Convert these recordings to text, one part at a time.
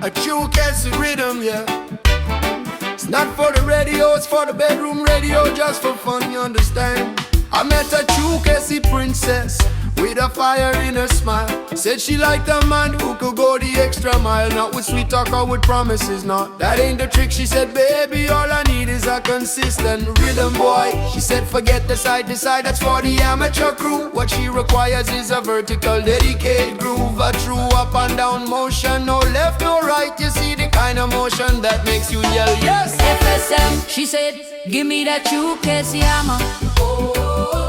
A Chuukese rhythm, yeah. It's not for the radio, it's for the bedroom radio, just for fun, you understand. I met a Chuukese princess with a fire in her smile. Said she liked a man who could go the extra mile. Not with sweet talk or with promises, no, that ain't the trick. She said, baby, all I need is a consistent rhythm, boy. She said, forget the side to side, that's for the amateur crew. What she requires is a vertical, dedicated groove. A true up and down motion, no left, no right. You see the kind of motion that makes you yell, yes. FSM, she said, give me that Chuukese Hammah,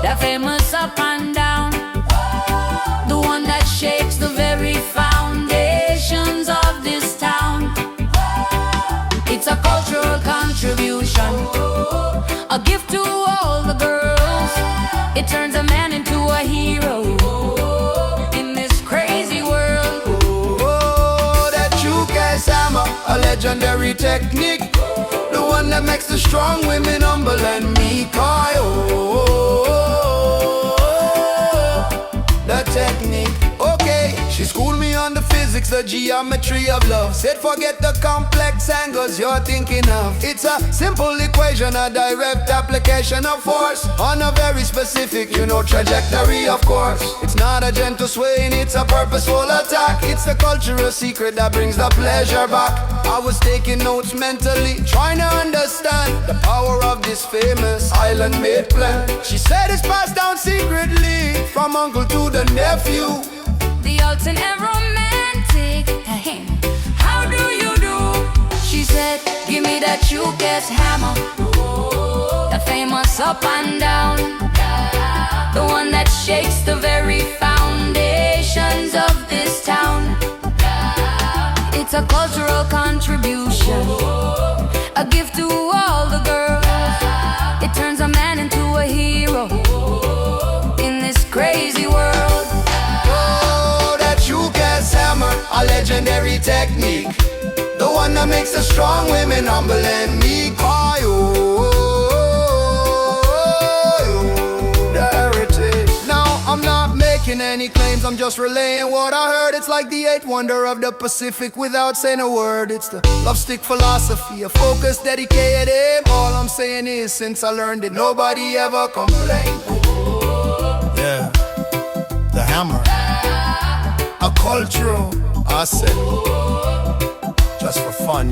that famous up and down, the one that shakes the very foundations of this town. It's a cultural contribution, a gift to all the girls. It turns a man into a hero in this crazy world. Oh, that Chuukese Hammah, a legendary technique, the one that makes the strong women humble and meek. The technique, okay. She schooled me on the physics, the geometry of love. Said forget the complex angles you're thinking of. It's a simple equation, a direct application of force on a very specific, trajectory, of course. It's not a gentle swaying, it's a purposeful attack. It's the cultural secret that brings the pleasure back. I was taking notes mentally, trying to understand the power of this famous island-made plan. She said it's passed down secretly from uncle to the nephew. The ultimate romantic. How do you do? She said, give me that Chuukese Hammah, the famous up and down, the one that shakes the very foundations of this town. It's a cultural contribution, a gift to all the girls. It turns a man into a hero in this crazy world. Oh, that Chuukese Hammah, a legendary technique, the one that makes the strong women humble and meek. There it is. Now I'm not making any claims, I'm just relaying what I heard. It's like the eighth wonder of the Pacific without saying a word. It's the love stick philosophy, a focus, dedicated aim. All I'm saying is, since I learned it, nobody ever complained. Yeah, the hammer, a cultural asset, just for fun,